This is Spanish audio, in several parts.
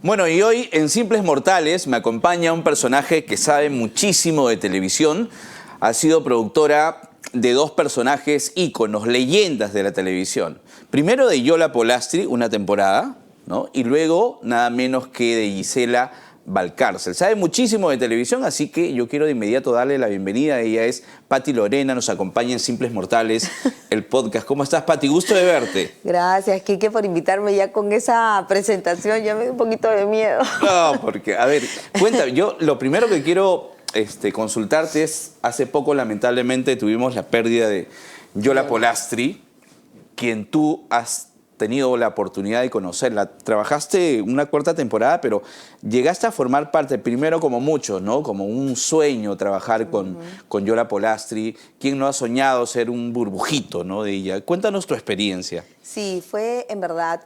Bueno, y hoy en Simples Mortales me acompaña un personaje que sabe muchísimo de televisión. Ha sido productora de dos personajes íconos, leyendas de la televisión. Primero de Yola Polastri, una temporada, ¿no? Y luego nada menos que de Gisela Valcárcel. Sabe muchísimo de televisión, así que yo quiero de inmediato darle la bienvenida. Ella es Patti Lorena, nos acompaña en Simples Mortales, el podcast. ¿Cómo estás, Patti? Gusto de verte. Gracias, Quique, por invitarme. Ya con esa presentación ya me dio un poquito de miedo. No, porque, a ver, cuéntame, yo lo primero que quiero consultarte es, hace poco lamentablemente tuvimos la pérdida de Yola Polastri, quien tú has tenido la oportunidad de conocerla. Trabajaste una cuarta temporada, pero llegaste a formar parte, primero como muchos, ¿no? Como un sueño trabajar con Yola Polastri. ¿Quién no ha soñado ser un burbujito, ¿no? de ella? Cuéntanos tu experiencia. Sí, fue en verdad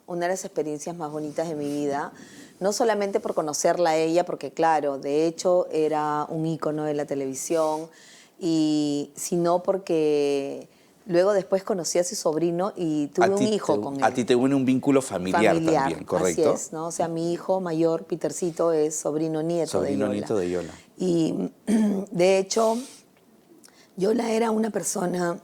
una de las experiencias más bonitas de mi vida. No solamente por conocerla a ella, porque claro, de hecho era un ícono de la televisión, sino porque luego después conocí a su sobrino y tuve un hijo con él. A ti te une un vínculo familiar también, ¿correcto? Así es, ¿no? O sea, mi hijo mayor, Petercito, es sobrino nieto de Yola. Sobrino nieto de Yola. Y de hecho, Yola era una persona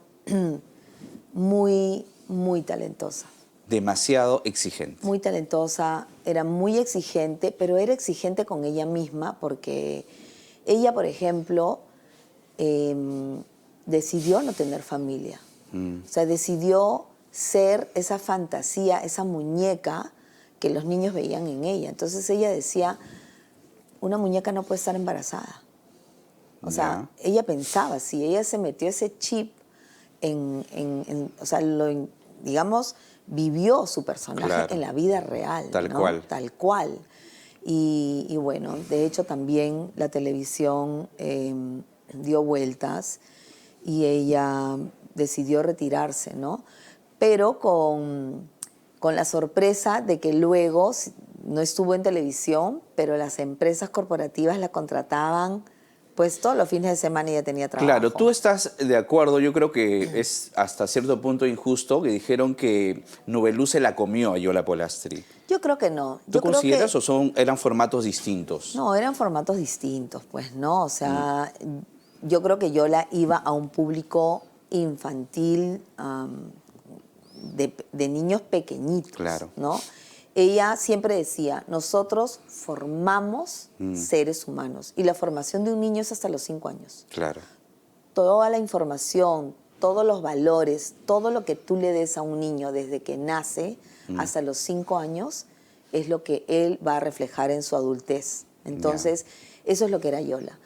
muy, muy talentosa. Demasiado exigente. Muy talentosa, era muy exigente, pero era exigente con ella misma porque ella, por ejemplo, decidió no tener familia. O sea, decidió ser esa fantasía, esa muñeca que los niños veían en ella. Entonces ella decía, una muñeca no puede estar embarazada. O sea, ella pensaba así, ella se metió ese chip o sea, digamos, vivió su personaje en la vida real. Tal ¿no? cual. Tal cual. Y bueno, de hecho también la televisión dio vueltas y ella decidió retirarse, ¿no? Pero con la sorpresa de que luego no estuvo en televisión, pero las empresas corporativas la contrataban pues todos los fines de semana ella tenía trabajo. Claro, tú estás de acuerdo, yo creo que es hasta cierto punto injusto que dijeron que Nubelú se la comió a Yola Polastri. Yo creo que no. ¿Tú consideras o eran formatos distintos? No, eran formatos distintos, pues, ¿no? O sea, yo creo que Yola iba a un público infantil de niños pequeñitos, Claro. ¿no? Ella siempre decía, nosotros formamos seres humanos y la formación de un niño es hasta los 5 años. Claro. Toda la información, todos los valores, todo lo que tú le des a un niño desde que nace hasta los 5 años es lo que él va a reflejar en su adultez. Entonces, eso es lo que era Yola.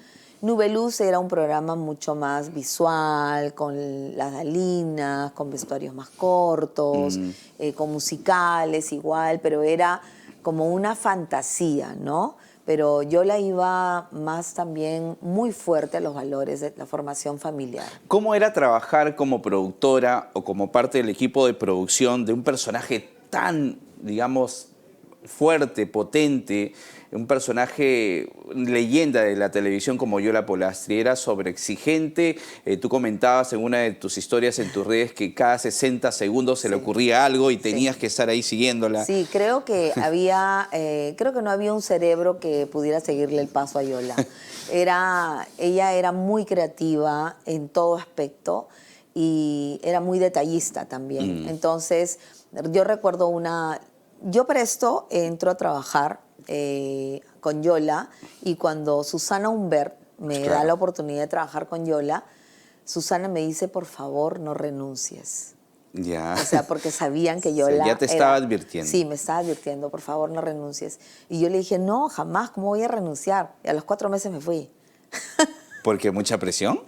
Nubeluz era un programa mucho más visual, con las dalinas, con vestuarios más cortos, con musicales igual, pero era como una fantasía, ¿no? Pero Yola iba más también muy fuerte a los valores de la formación familiar. ¿Cómo era trabajar como productora o como parte del equipo de producción de un personaje tan, digamos, fuerte, potente, un personaje leyenda de la televisión como Yola Polastri? Era sobreexigente. Tú comentabas en una de tus historias en tus redes que cada 60 segundos se le ocurría algo y tenías que estar ahí siguiéndola. Sí, creo que creo que no había un cerebro que pudiera seguirle el paso a Yola. Ella era muy creativa en todo aspecto y era muy detallista también. Entonces, yo recuerdo yo para esto entro a trabajar con Yola y cuando Susana Humbert me da la oportunidad de trabajar con Yola, Susana me dice, por favor, no renuncies. Ya. O sea, porque sabían que Yola ya te estaba advirtiendo. Sí, me estaba advirtiendo, por favor, no renuncies. Y yo le dije, no, jamás, ¿cómo voy a renunciar? Y a los 4 meses me fui. ¿Por qué? ¿Mucha presión?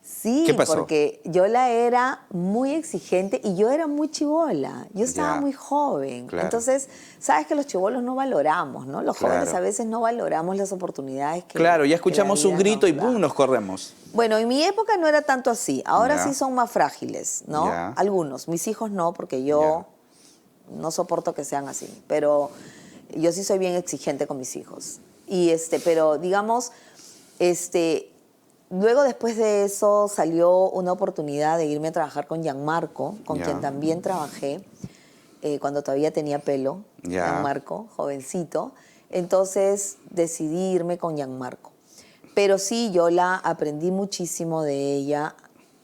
Sí, ¿Qué pasó? porque Yola era muy exigente y yo era muy chibola. Yo estaba muy joven. Claro. Entonces, sabes que los chibolos no valoramos, ¿no? Los jóvenes a veces no valoramos las oportunidades que Claro, ya escuchamos un grito y da. ¡pum! Nos corremos. Bueno, en mi época no era tanto así. Ahora sí son más frágiles, ¿no? Algunos. Mis hijos no, porque yo no soporto que sean así. Pero yo sí soy bien exigente con mis hijos. Pero digamos, luego, después de eso, salió una oportunidad de irme a trabajar con Gianmarco, con quien también trabajé. cuando todavía tenía pelo, Ya. Gianmarco, jovencito. Entonces decidí irme con Gianmarco. Pero sí, Yola, aprendí muchísimo de ella.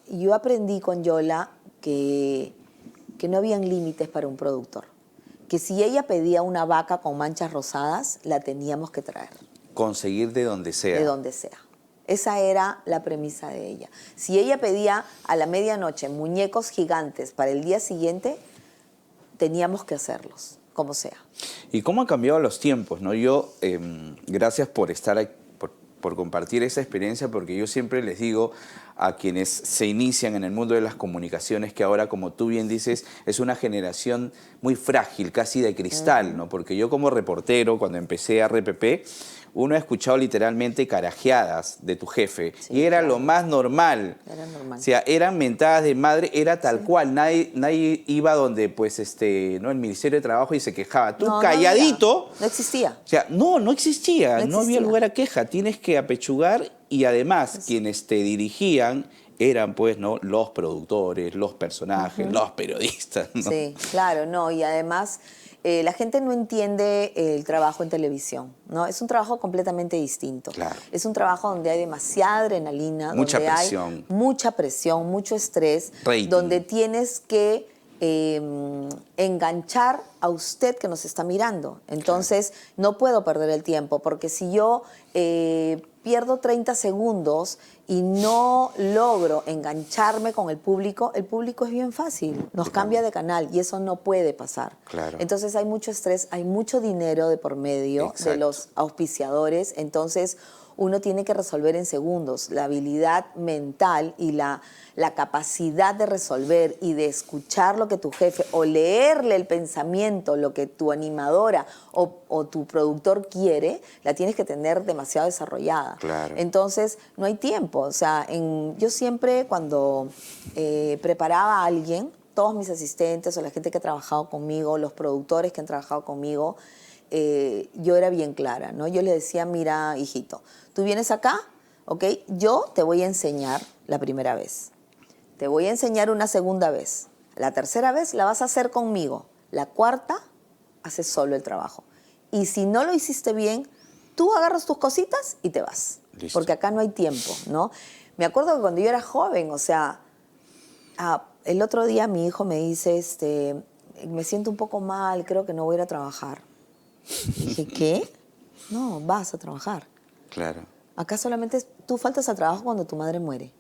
Yo aprendí con Yola que no habían límites para un productor. Que si ella pedía una vaca con manchas rosadas, la teníamos que traer. Conseguir de donde sea. De donde sea. Esa era la premisa de ella. Si ella pedía a la medianoche muñecos gigantes para el día siguiente, teníamos que hacerlos, como sea. ¿Y cómo han cambiado los tiempos, no? Yo, gracias por estar aquí, por compartir esa experiencia, porque yo siempre les digo a quienes se inician en el mundo de las comunicaciones que ahora, como tú bien dices, es una generación muy frágil, casi de cristal, ¿no? Porque yo como reportero, cuando empecé a RPP, uno ha escuchado literalmente carajeadas de tu jefe, Sí, y era claro. lo más normal. Era normal. O sea, eran mentadas de madre, era tal cual. Nadie iba donde, pues, ¿no? el Ministerio de Trabajo y se quejaba. Tú No, calladito. No había. No existía. O sea, no existía, No no había existía. lugar a queja. Tienes que apechugar y además quienes te dirigían eran, pues, ¿no? los productores, los personajes, los periodistas, ¿no? Sí, claro, no. Y además, la gente no entiende el trabajo en televisión, ¿no? Es un trabajo completamente distinto. Claro. Es un trabajo donde hay demasiada adrenalina, Mucha donde presión. hay mucha presión, mucho estrés, Rating. donde tienes que enganchar a usted que nos está mirando. Entonces, no puedo perder el tiempo, porque si yo pierdo 30 segundos y no logro engancharme con el público es bien fácil, nos cambia de canal y eso no puede pasar. Claro. Entonces hay mucho estrés, hay mucho dinero de por medio Exacto. de los auspiciadores, entonces uno tiene que resolver en segundos. La habilidad mental y la capacidad de resolver y de escuchar lo que tu jefe o leerle el pensamiento, lo que tu animadora o tu productor quiere, la tienes que tener demasiado desarrollada. Claro. Entonces, no hay tiempo. O sea, yo siempre cuando preparaba a alguien, todos mis asistentes o la gente que ha trabajado conmigo, los productores que han trabajado conmigo, yo era bien clara, ¿no? Yo le decía, mira, hijito, tú vienes acá, ¿ok? Yo te voy a enseñar la primera vez. Te voy a enseñar una segunda vez. La tercera vez la vas a hacer conmigo. La cuarta, haces solo el trabajo. Y si no lo hiciste bien, tú agarras tus cositas y te vas. Listo. Porque acá no hay tiempo, ¿no? Me acuerdo que cuando yo era joven, o sea, el otro día mi hijo me dice, me siento un poco mal, creo que no voy a ir a trabajar. Dije, ¿qué? No, vas a trabajar. Claro. Acá solamente tú faltas al trabajo cuando tu madre muere.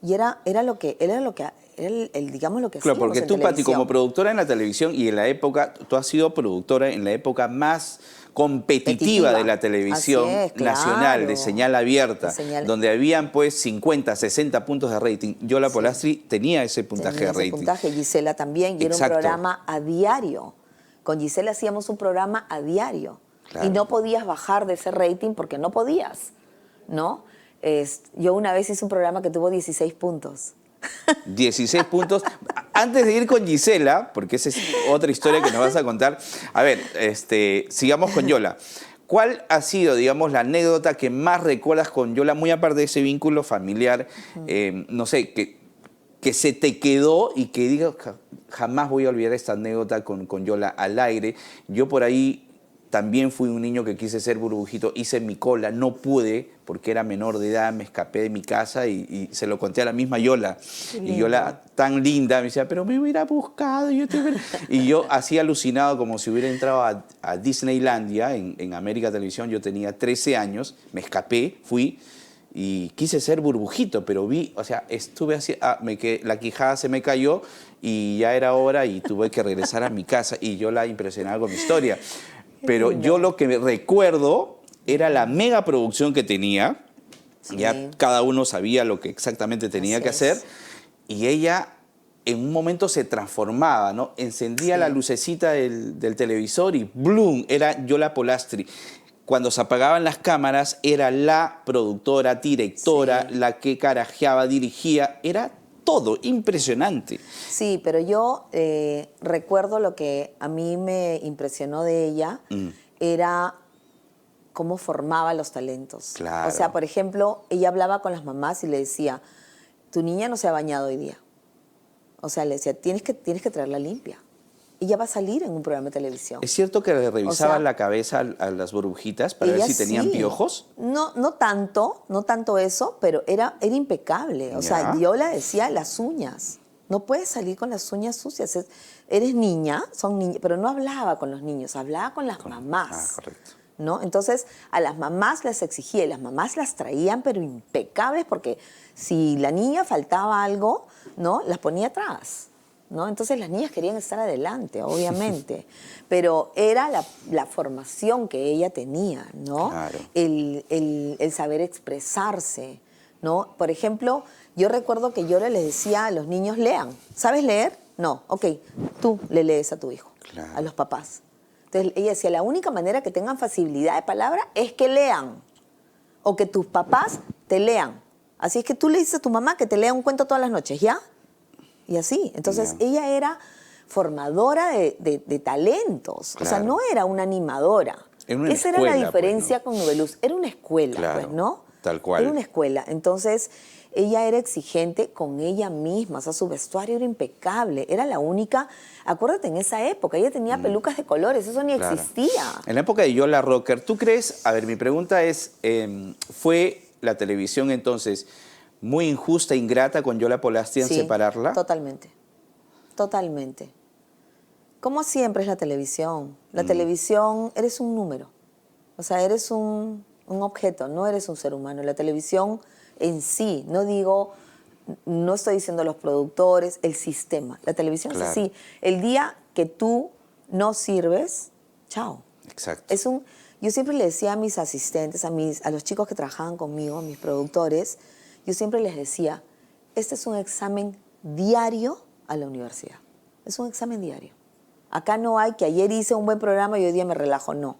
Y era digamos, lo que Claro, hacíamos porque en tú, Pati, televisión. como productora en la televisión y en la época, tú has sido productora en la época más competitiva de la televisión Así es, nacional, de claro. señal abierta, De señal- donde habían pues 50, 60 puntos de rating. Yola Polastri tenía ese puntaje Tenía de ese rating. puntaje, Gisela también, y era un Exacto. programa a diario. Con Gisela hacíamos un programa a diario. Claro. Y no podías bajar de ese rating porque no podías, ¿no? Yo una vez hice un programa que tuvo 16 puntos. 16 puntos. Antes de ir con Gisela, porque esa es otra historia que nos vas a contar, a ver, sigamos con Yola. ¿Cuál ha sido, digamos, la anécdota que más recuerdas con Yola, muy aparte de ese vínculo familiar, no sé, que se te quedó y que digas, jamás voy a olvidar esta anécdota con Yola al aire? Yo por ahí también fui un niño que quise ser burbujito, hice mi cola, no pude porque era menor de edad, me escapé de mi casa y se lo conté a la misma Yola. Y Yola, tan linda, me decía, pero me hubiera buscado. Y yo así alucinado como si hubiera entrado a Disneylandia en América Televisión. Yo tenía 13 años, me escapé, fui y quise ser burbujito, pero o sea, estuve así, la quijada se me cayó y ya era hora y tuve que regresar a mi casa y Yola impresionada con mi historia. Pero yo lo que recuerdo era la mega producción que tenía. Sí. Ya cada uno sabía lo que exactamente tenía Así que hacer. es. Y ella en un momento se transformaba, ¿no? Encendía la lucecita del televisor y ¡blum! Era Yola Polastri. Cuando se apagaban las cámaras, era la productora, directora, la que carajeaba, dirigía. Era todo impresionante. Sí, pero yo recuerdo lo que a mí me impresionó de ella, era cómo formaba los talentos. Claro. O sea, por ejemplo, ella hablaba con las mamás y le decía, tu niña no se ha bañado hoy día. O sea, le decía, tienes que traerla limpia. ella va a salir en un programa de televisión. ¿Es cierto que le revisaban O sea, la cabeza a las burbujitas para ver ella si tenían sí. piojos? No, no tanto eso, pero era impecable. O sea, Ya. yo le decía las uñas. No puedes salir con las uñas sucias. Eres niña, pero no hablaba con los niños, hablaba con las mamás. Correcto. ¿No? Entonces, a las mamás les exigía y las mamás las traían, pero impecables, porque si la niña faltaba algo, ¿no? Las ponía atrás. ¿No? Entonces las niñas querían estar adelante, obviamente, pero era la formación que ella tenía, ¿no? Claro. El saber expresarse, ¿no? Por ejemplo, yo recuerdo que yo les decía a los niños, lean. ¿Sabes leer? No, ok, tú le lees a tu hijo, Claro. a los papás. Entonces ella decía, la única manera que tengan facilidad de palabra es que lean, o que tus papás te lean. Así es que tú le dices a tu mamá que te lea un cuento todas las noches, ¿ya? Y así. Entonces, ella era formadora de talentos. Claro. O sea, no era una animadora. Era una Esa escuela, era la diferencia pues, ¿no? con Nubeluz. Era una escuela, Claro, pues, ¿no? tal cual. Era una escuela. Entonces, ella era exigente con ella misma. O sea, su vestuario era impecable. Era la única... Acuérdate, en esa época, ella tenía pelucas de colores. Eso ni Claro. existía. En la época de Yola Rocker, ¿tú crees? A ver, mi pregunta es, ¿fue la televisión entonces muy injusta, ingrata con Yola Polastri en Sí, separarla? totalmente. Totalmente. Como siempre es la televisión. La televisión, eres un número. O sea, eres un objeto, no eres un ser humano. La televisión en sí, no estoy diciendo los productores, el sistema. La televisión Claro. es así. El día que tú no sirves, chao. Exacto. Yo siempre le decía a mis asistentes, a los chicos que trabajaban conmigo, a mis productores, yo siempre les decía, este es un examen diario a la universidad. Es un examen diario. Acá no hay que ayer hice un buen programa y hoy día me relajo, no.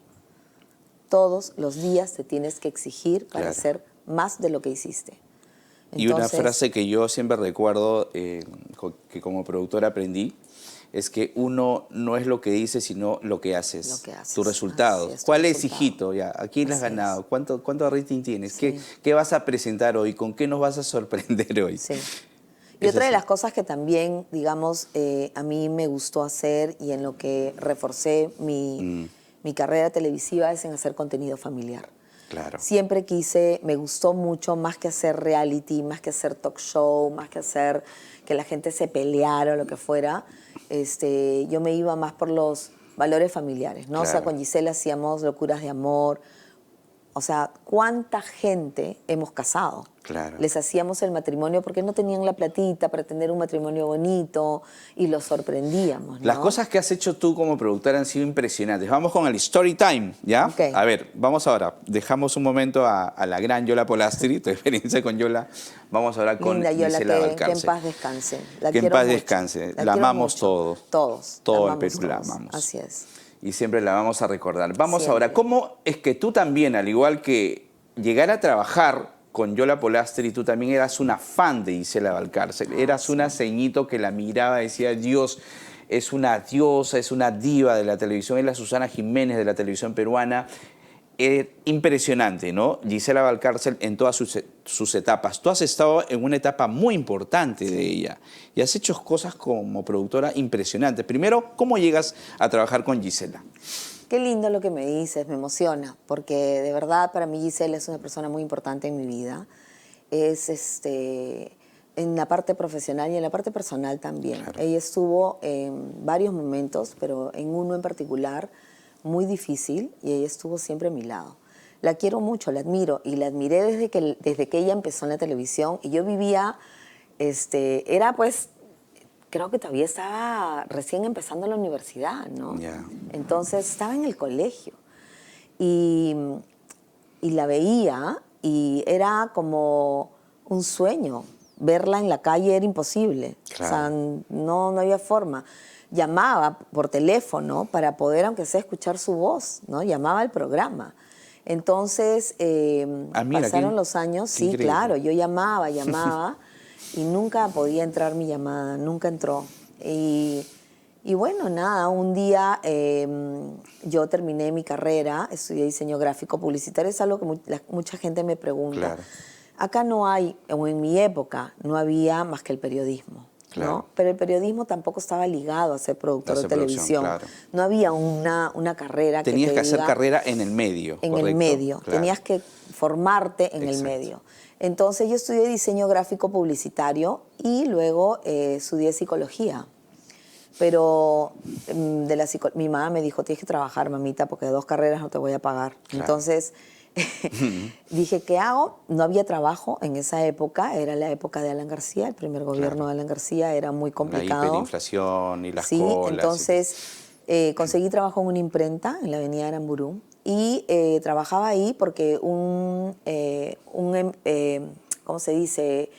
Todos los días te tienes que exigir para Claro. hacer más de lo que hiciste. Y una Entonces, frase que yo siempre recuerdo, que como productor aprendí, es que uno no es lo que dices, sino lo que haces. Lo que haces. Tus resultados. Así es, tu ¿Cuál es, resultado. hijito? Ya, ¿a quién le has Así es. ganado? ¿Cuánto rating tienes? Sí. ¿Qué vas a presentar hoy? ¿Con qué nos vas a sorprender hoy? sí. Y Es otra de así. las cosas que también, digamos, a mí me gustó hacer y en lo que reforcé mi carrera televisiva es en hacer contenido familiar. Claro. Siempre me gustó mucho, más que hacer reality, más que hacer talk show, más que hacer que la gente se peleara o lo que fuera, yo me iba más por los valores familiares, ¿no? O sea, Claro. con Gisela hacíamos locuras de amor. O sea, ¿cuánta gente hemos casado? Claro. Les hacíamos el matrimonio porque no tenían la platita para tener un matrimonio bonito y los sorprendíamos, ¿no? Las cosas que has hecho tú como productora han sido impresionantes. Vamos con el story time, ¿ya? Ok. A ver, vamos ahora. Dejamos un momento a la gran Yola Polastri, tu experiencia con Yola. Vamos ahora con Linda Yola, Gisela que en Valcárcel. paz descanse. La Que en quiero paz mucho. descanse. La quiero amamos mucho. todos. Todos. Todo el amamos Perú la todos. amamos. Así es. Y siempre la vamos a recordar. Vamos Siempre. ahora, ¿cómo es que tú también, al igual que llegar a trabajar con Yola Polastri, tú también eras una fan de Gisela Valcárcel? Eras una ceñito que la miraba y decía, Dios, es una diosa, es una diva de la televisión, es la Susana Jiménez de la televisión peruana. Impresionante, ¿no? Gisela Valcárcel en todas sus etapas. Tú has estado en una etapa muy importante de ella y has hecho cosas como productora impresionantes. Primero, ¿cómo llegas a trabajar con Gisela? Qué lindo lo que me dices, me emociona, porque de verdad para mí Gisela es una persona muy importante en mi vida. Es en la parte profesional y en la parte personal también. Claro. Ella estuvo en varios momentos, pero en uno en particular muy difícil y ella estuvo siempre a mi lado. La quiero mucho, la admiro y la admiré desde que ella empezó en la televisión y yo vivía, era pues, creo que todavía estaba recién empezando la universidad, ¿no? Ya. Entonces estaba en el colegio y la veía y era como un sueño. Verla en la calle era imposible. Claro. O sea, no había forma. Llamaba por teléfono para poder, aunque sea, escuchar su voz, ¿no? Llamaba al programa. Entonces, Mira, pasaron los años, sí, increíble. claro, yo llamaba y nunca podía entrar mi llamada, nunca entró. Y bueno, nada, un día yo terminé mi carrera, estudié diseño gráfico publicitario, es algo que mucha gente me pregunta. Claro. Acá no hay, o en mi época, no había más que el periodismo. Claro. ¿no? Pero el periodismo tampoco estaba ligado a ser productor de Hacer producción, televisión. claro. No había una carrera Tenías que que te hacer diga, carrera en el medio, en ¿correcto? el medio. Claro. Tenías que formarte en el Exacto. medio. Entonces yo estudié diseño gráfico publicitario y luego estudié psicología. Pero mi mamá me dijo, tienes que trabajar, mamita, porque de 2 carreras no te voy a pagar. Claro. Entonces dije, ¿qué hago? No había trabajo en esa época, era la época de Alan García, el primer gobierno de Alan García, era muy La complicado. hiperinflación y las Sí, colas. entonces conseguí trabajo en una imprenta en la avenida Aramburú y trabajaba ahí porque ¿cómo se dice?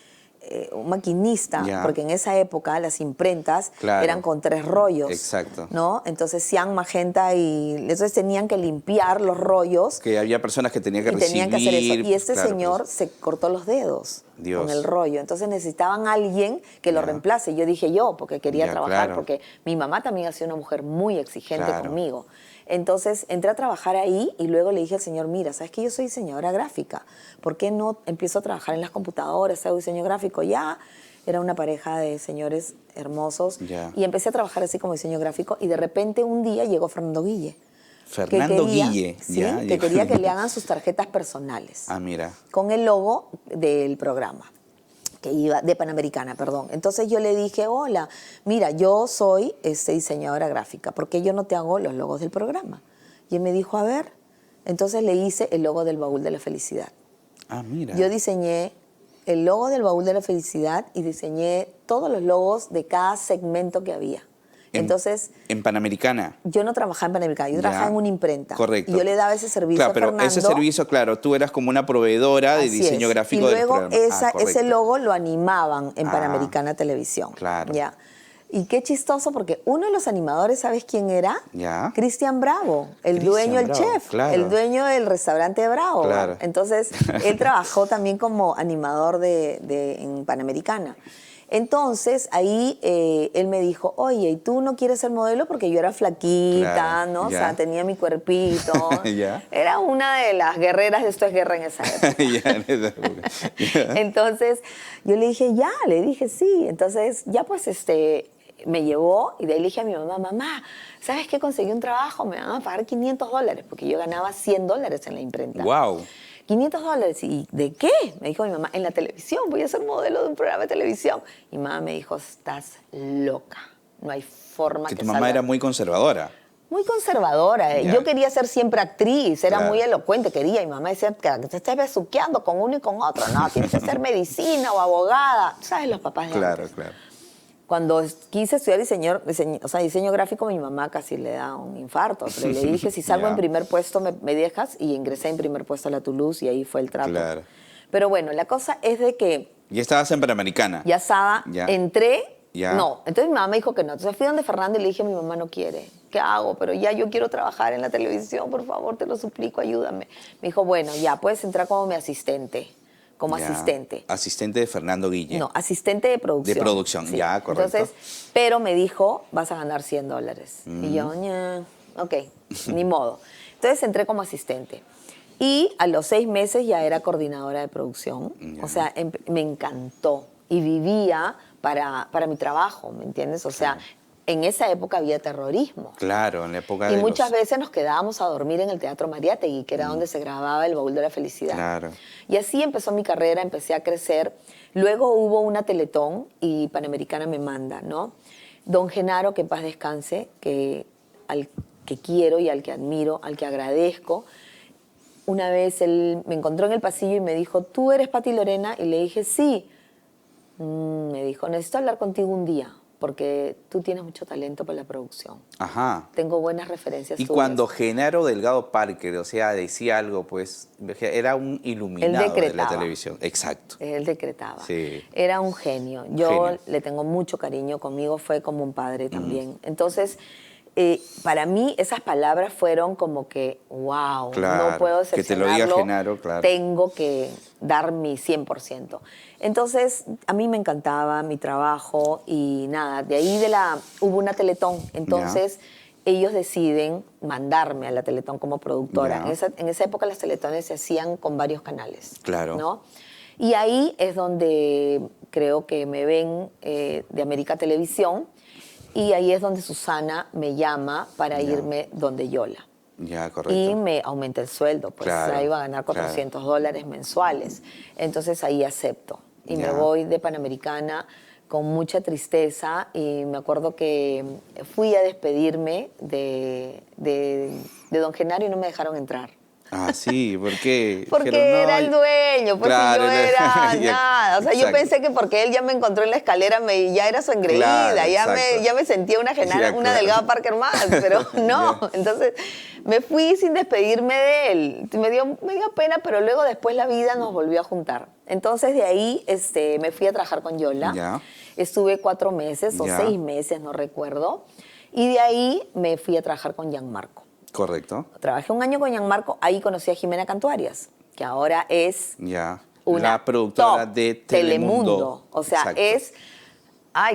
Un maquinista, Ya. porque en esa época las imprentas Claro. eran con 3 rollos. Exacto. ¿No? Entonces cian, magenta y entonces tenían que limpiar los rollos Que había personas que tenían que y recibir. tenían que hacer eso. Y este claro, señor pues, se cortó los dedos Dios. con el rollo. Entonces necesitaban a alguien que lo Ya. reemplace. Yo dije yo, porque quería Ya, trabajar, claro. porque mi mamá también ha sido una mujer muy exigente Claro. conmigo. Entonces entré a trabajar ahí y luego le dije al señor, mira, ¿sabes que yo soy diseñadora gráfica? ¿Por qué no empiezo a trabajar en las computadoras, hago diseño gráfico? Ya era una pareja de señores hermosos Ya. y empecé a trabajar así como diseño gráfico y de repente un día llegó Fernando Guille. Fernando Guille. Sí, ya, que llegó. quería que le hagan sus tarjetas personales Ah, mira. con el logo del programa, que iba de Panamericana, perdón. Entonces yo le dije, hola, mira, yo soy diseñadora gráfica, ¿por qué yo no te hago los logos del programa? Y él me dijo, a ver. Entonces le hice el logo del Baúl de la Felicidad. Ah, mira. Yo diseñé el logo del Baúl de la Felicidad y diseñé todos los logos de cada segmento que había. Entonces, En Panamericana. yo no trabajaba en Panamericana, yo Ya. trabajaba en una imprenta. Correcto. Y yo le daba ese servicio Claro, a pero Fernando. ese servicio, claro, tú eras como una proveedora de Así diseño es. gráfico y del luego programa. ese Correcto. logo lo animaban en Ah, Panamericana Televisión. claro. ¿Ya? Y qué chistoso, porque uno de los animadores, ¿sabes quién era? Ya. Cristian Bravo, el Cristian dueño, el Bravo, chef, claro. el dueño del restaurante Bravo. Claro. Entonces, él trabajó también como animador en Panamericana. Entonces, ahí él me dijo, oye, ¿y tú no quieres ser modelo? Porque yo era flaquita, Claro, ¿no? O ya. sea, tenía mi cuerpito. Ya. Era una de las guerreras de Esto es Guerra en esa época. Ya, en esa época. Ya. Entonces, yo le dije, ya, le dije sí. Entonces, ya pues me llevó y de ahí le dije a mi mamá, mamá, ¿sabes qué? Conseguí un trabajo, me van a pagar $500, porque yo ganaba $100 en la imprenta. Wow. $500. ¿Y de qué? Me dijo mi mamá, en la televisión, voy a ser modelo de un programa de televisión. Y mi mamá me dijo, estás loca, no hay forma Que que tu mamá salga. era muy conservadora. Muy conservadora. Ya. Yo quería ser siempre actriz, era Claro. muy elocuente, quería. Y mi mamá decía que te estés besuqueando con uno y con otro. No, tienes que ser medicina o abogada. ¿Sabes los papás de Claro, antes? claro. Cuando quise estudiar diseño gráfico, mi mamá casi le da un infarto. Pero le dije, si salgo Ya. en primer puesto, me dejas. Y ingresé en primer puesto a la Toulouse y ahí fue el trato. Claro. Pero bueno, la cosa es de que Ya estabas en Panamericana. ya estaba, Ya. entré, Ya. no. Entonces mi mamá me dijo que no. Entonces fui donde Fernando y le dije, mi mamá no quiere. ¿Qué hago? Pero ya yo quiero trabajar en la televisión, por favor, te lo suplico, ayúdame. Me dijo, bueno, ya, puedes entrar como mi asistente, como Ya. asistente. Asistente de Fernando Guille. No, asistente de producción. De producción, ya, correcto. Entonces, pero me dijo, vas a ganar $100. Y yo, ña, ok, ni modo. Entonces entré como asistente. Y a los 6 meses ya era coordinadora de producción. Ya. O sea, me encantó. Y vivía para mi trabajo, ¿me entiendes? O sea, en esa época había terrorismo. Claro, en la época Y de muchas los... veces nos quedábamos a dormir en el Teatro Mariátegui, que era donde se grababa El Baúl de la Felicidad. Claro. Y así empezó mi carrera, empecé a crecer. Luego hubo una Teletón y Panamericana me manda, ¿no? Don Genaro, que en paz descanse, al que quiero y al que admiro, al que agradezco. Una vez él me encontró en el pasillo y me dijo, ¿tú eres Pati Lorena? Y le dije, sí. Me dijo, necesito hablar contigo un día, porque tú tienes mucho talento para la producción. Ajá. Tengo buenas referencias Y tuyas. cuando Genaro Delgado Parker, o sea, decía algo, pues, era un iluminado de la decretaba. televisión. Exacto. Él decretaba. Sí. Era un genio. Yo Genio. le tengo mucho cariño, conmigo fue como un padre también. Entonces, para mí esas palabras fueron como que, wow, Claro, no puedo que te lo diga decepcionarlo, Genaro, claro. tengo que dar mi 100%. Entonces, a mí me encantaba mi trabajo y nada, de ahí hubo una Teletón. Entonces, ellos deciden mandarme a la Teletón como productora. Ya. En esa época las Teletones se hacían con varios canales. Claro. ¿No? Y ahí es donde creo que me ven de América Televisión, y ahí es donde Susana me llama para irme donde Yola. Ya, correcto. Y me aumenta el sueldo, pues Claro, ahí iba a ganar $400 mensuales. Entonces ahí acepto. Y me voy de Panamericana con mucha tristeza, y me acuerdo que fui a despedirme de don Genaro y no me dejaron entrar. Ah, sí, ¿por qué? Porque Dijeron, era el dueño, pues claro, si yo era ya, nada. O sea, yo exacto. pensé que porque él ya me encontró en la escalera, ya era su engreída, Claro, ya exacto. me sentía una Ya, una claro. delgada Parker más, pero no. Ya. Entonces me fui sin despedirme de él. Me dio pena, pero luego después la vida nos volvió a juntar. Entonces de ahí me fui a trabajar con Yola. Ya. Estuve 4 meses o Ya. 6 meses, no recuerdo. Y de ahí me fui a trabajar con Gianmarco. Correcto. Trabajé un año con Gianmarco, ahí conocí a Jimena Cantuarias, que ahora es Ya. una La productora top de Telemundo. O sea, Exacto. es,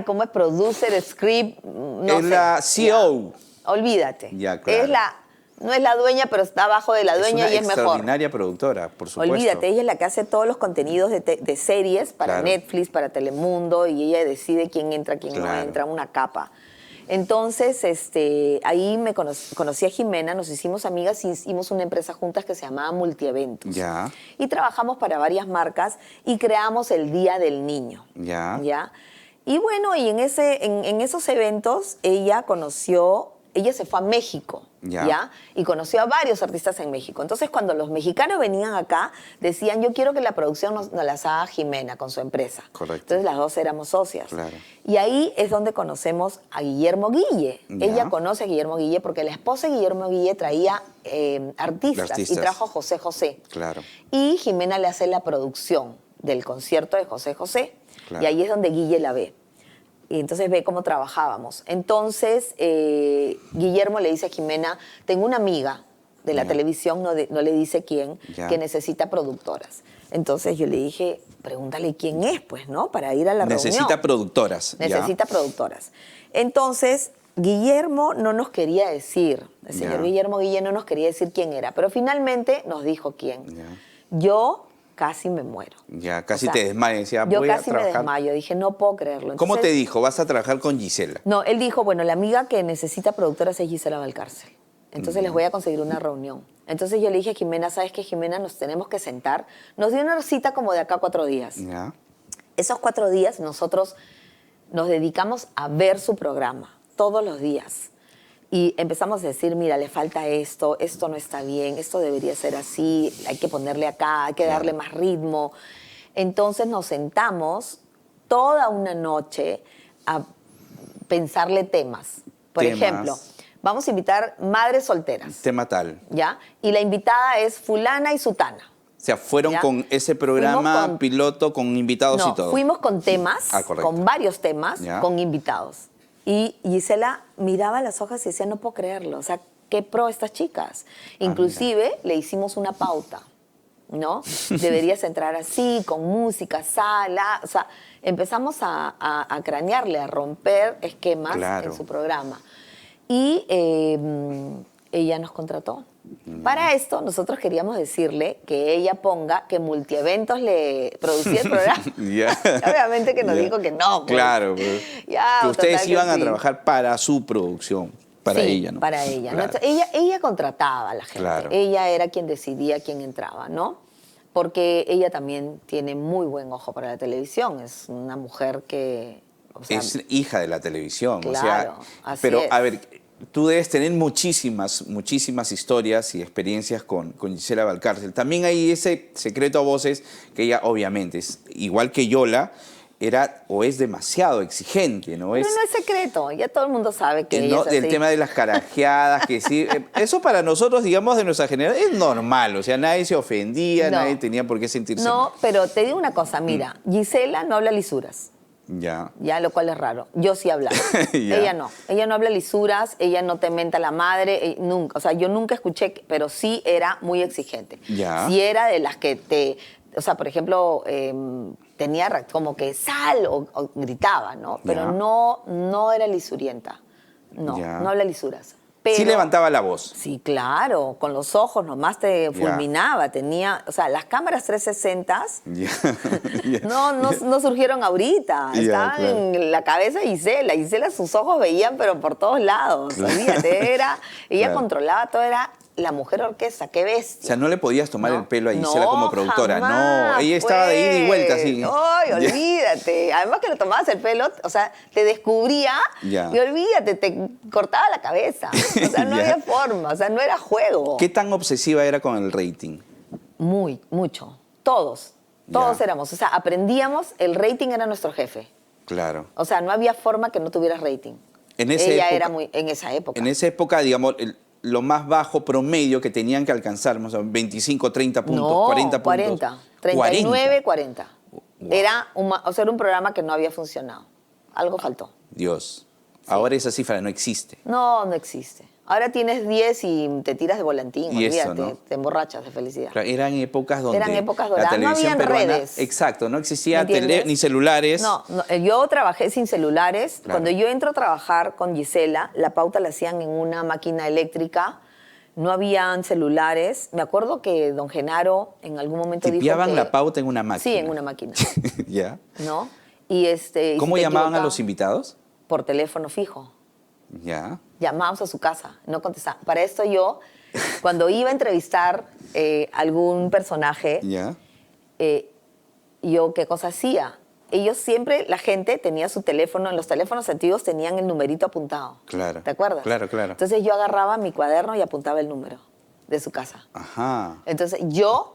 ¿cómo es? Producer, script, no Es sé. la CEO. Ya. Olvídate. Ya, claro. No es la dueña, pero está abajo de la dueña Es y una es mejor. extraordinaria productora, por supuesto. Olvídate, ella es la que hace todos los contenidos de series para Claro. Netflix, para Telemundo, y ella decide quién entra, quién no Claro. entra, una capa. Entonces, ahí me conocí a Jimena, nos hicimos amigas y hicimos una empresa juntas que se llamaba Multieventos. Ya. Y trabajamos para varias marcas y creamos el Día del Niño. Ya. ¿Ya? Y bueno, y en esos eventos ella se fue a México. Ya. Y conoció a varios artistas en México. Entonces, cuando los mexicanos venían acá, decían, yo quiero que la producción nos las haga Jimena con su empresa. Correcto. Entonces, las dos éramos socias. Claro. Y ahí es donde conocemos a Guillermo Guille. Ya. Ella conoce a Guillermo Guille porque la esposa de Guillermo Guille traía artistas y trajo a José José. Claro. Y Jimena le hace la producción del concierto de José José. Claro. Y ahí es donde Guille la ve. Y entonces ve cómo trabajábamos. Entonces, Guillermo le dice a Jimena, tengo una amiga de la televisión, no le dice quién, que necesita productoras. Entonces yo le dije, pregúntale quién es, pues, ¿no? Para ir a la reunión. Necesita productoras. Necesita productoras. Entonces, Guillermo no nos quería decir, el señor Guillermo Guille no nos quería decir quién era, pero finalmente nos dijo quién. Yo casi me muero. Ya, casi te desmayas. Decía, Yo voy a casi me trabajar. desmayo, dije, no puedo creerlo. Entonces, ¿Cómo te dijo? Vas a trabajar con Gisela. no, él dijo, bueno, la amiga que necesita productoras es Gisela Valcárcel. Entonces les voy a conseguir una reunión. Entonces yo le dije a Jimena, ¿sabes qué, Jimena? Nos tenemos que sentar. Nos dio una cita como de acá a 4 días. Ya. Esos 4 días nosotros nos dedicamos a ver su programa, todos los días. Y empezamos a decir, mira, le falta esto no está bien, esto debería ser así, hay que ponerle acá, hay que darle más ritmo. Entonces nos sentamos toda una noche a pensarle temas. Por ejemplo, vamos a invitar madres solteras. Tema tal. ¿Ya? Y la invitada es fulana y sutana. O sea, fueron ¿Ya? con ese programa piloto con invitados y todo. Fuimos con temas, con varios temas, con invitados. Y Gisela miraba las hojas y decía, no puedo creerlo, o sea, qué pro estas chicas. Inclusive le hicimos una pauta, ¿no? Deberías entrar así, con música, sala, o sea, empezamos a cranearle, a romper esquemas en su programa. Y ella nos contrató. Para esto, nosotros queríamos decirle que ella ponga que Multieventos le producía el programa. Obviamente que nos dijo que no. Pues. Claro, pues. Que ustedes iban a trabajar para su producción, para ella, ¿no? Para ella. Claro. ¿No? Ella contrataba a la gente. Claro. Ella era quien decidía quién entraba, ¿no? Porque ella también tiene muy buen ojo para la televisión. Es una mujer que... O sea, es hija de la televisión. Claro, o sea, así pero, es. a ver, tú debes tener muchísimas historias y experiencias con Gisela Valcárcel. También hay ese secreto a voces que ella, obviamente, es igual que Yola, era o es demasiado exigente, ¿no? Pero no es secreto, ya todo el mundo sabe que ella es así. El tema de las carajeadas, que sí, eso para nosotros, digamos, de nuestra generación, es normal, o sea, nadie se ofendía, nadie tenía por qué sentirse mal. No, pero te digo una cosa, mira, Gisela no habla lisuras. Ya, lo cual es raro. Yo sí hablaba. Ella no habla lisuras, ella no te menta la madre, nunca. O sea, yo nunca escuché, pero sí era muy exigente. Sí era de las que te... O sea, por ejemplo, tenía como que sal o gritaba, ¿no? Pero no era lisurienta. No habla lisuras. Sí levantaba la voz. Sí, claro, con los ojos nomás te fulminaba. Tenía, o sea, las cámaras 360 no surgieron ahorita. Estaban en la cabeza de Gisela. Gisela, sus ojos veían, pero por todos lados. Olvídate, ella controlaba todo, era la mujer orquesta, qué bestia. O sea, no le podías tomar el pelo a Gisela como productora. No, ella estaba de ida y vuelta así. Ay, olvídate. Además que le tomabas el pelo, o sea, te descubría y olvídate, te cortaba la cabeza. O sea, no había forma, o sea, no era juego. ¿Qué tan obsesiva era con el rating? Mucho. Todos éramos. O sea, aprendíamos, el rating era nuestro jefe. Claro. O sea, no había forma que no tuvieras rating. En esa época. En esa época, digamos, lo más bajo promedio que tenían que alcanzar, o sea, 25, 30 puntos, 40 puntos. 39, 40. Wow. Era un programa que no había funcionado. Algo faltó. Dios. Sí. Ahora esa cifra no existe. No existe. Ahora tienes 10 y te tiras de volantín, olvídate, eso, ¿no? Te emborrachas de felicidad. Claro, eran épocas donde la televisión no habían peruana, redes. Exacto, no existía ni celulares. No, yo trabajé sin celulares. Claro. Cuando yo entro a trabajar con Gisela, la pauta la hacían en una máquina eléctrica, no habían celulares. Me acuerdo que don Genaro en algún momento dijo ¿Tipiaban la pauta en una máquina? Sí, en una máquina. ¿Ya? ¿No? Y ¿Cómo llamaban a los invitados? Por teléfono fijo. Ya. Llamábamos a su casa, no contestaban. Para esto yo, cuando iba a entrevistar algún personaje, yo qué cosa hacía. Ellos siempre, la gente tenía su teléfono, en los teléfonos antiguos tenían el numerito apuntado. Claro. ¿Te acuerdas? Claro. Entonces yo agarraba mi cuaderno y apuntaba el número de su casa. Ajá. Entonces yo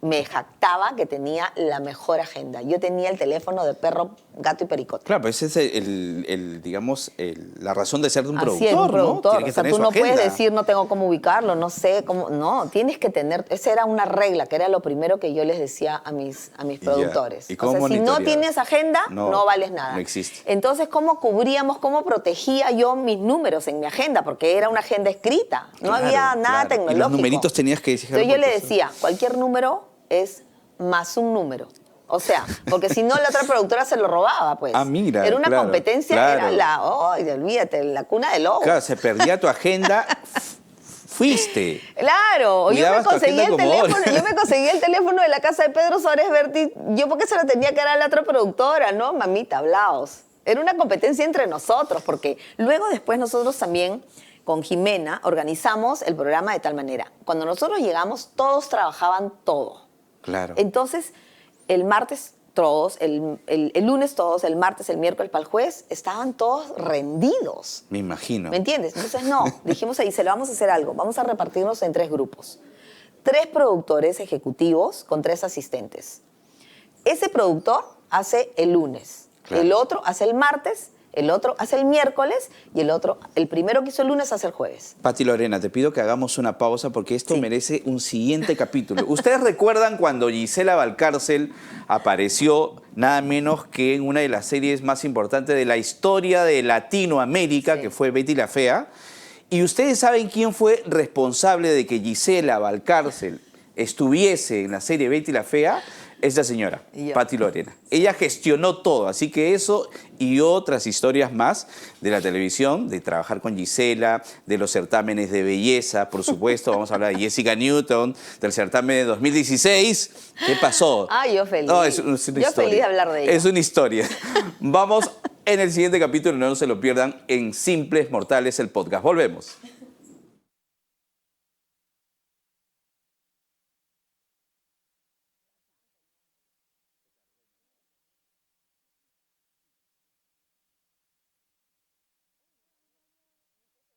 me jactaba que tenía la mejor agenda. Yo tenía el teléfono de perro, gato y pericote. Claro, pues ese es digamos, la razón de ser de un productor, es, un productor, ¿no? Tiene que tener tú no agenda. puedes decir no tengo cómo ubicarlo, no sé cómo. No, tienes que tener. Esa era una regla, que era lo primero que yo les decía a mis productores. ¿Y cómo o sea, si no tienes agenda, no vales nada. No existe. Entonces, ¿cómo cubríamos, cómo protegía yo mis números en mi agenda? Porque era una agenda escrita, no había nada tecnológico. Y los numeritos tenías que decir. Entonces yo le decía, cualquier número es más un número. O sea, porque si no la otra productora se lo robaba, pues. Ah, mira, era una competencia, era olvídate, la cuna del lobo. Claro, se perdía tu agenda, fuiste. Claro, yo me conseguí el teléfono de la casa de Pedro Suárez Berti, yo porque se lo tenía que dar a la otra productora, ¿no? Mamita, hablaos. Era una competencia entre nosotros, porque luego después nosotros también, con Jimena, organizamos el programa de tal manera. Cuando nosotros llegamos, todos trabajaban todo. Claro. Entonces, el martes todos, el lunes todos, el martes, el miércoles para el jueves, estaban todos rendidos. Me imagino. ¿Me entiendes? Entonces, dijimos ahí, vamos a hacer algo, vamos a repartirnos en 3 grupos. 3 productores ejecutivos con 3 asistentes. Ese productor hace el lunes, el otro hace el martes, el otro hace el miércoles y el primero que hizo el lunes hace el jueves. Pati Lorena, te pido que hagamos una pausa porque esto merece un siguiente capítulo. ¿Ustedes recuerdan cuando Gisela Valcárcel apareció nada menos que en una de las series más importantes de la historia de Latinoamérica, que fue Betty la Fea? ¿Y ustedes saben quién fue responsable de que Gisela Valcárcel estuviese en la serie Betty la Fea? Esa señora, Pati Lorena. Ella gestionó todo, así que eso y otras historias más de la televisión, de trabajar con Gisela, de los certámenes de belleza, por supuesto, vamos a hablar de Jessica Newton, del certamen de 2016. ¿Qué pasó? Yo feliz. No, es una historia. Feliz de hablar de ella. Es una historia. Vamos en el siguiente capítulo, no se lo pierdan, en Simples Mortales, el podcast. Volvemos.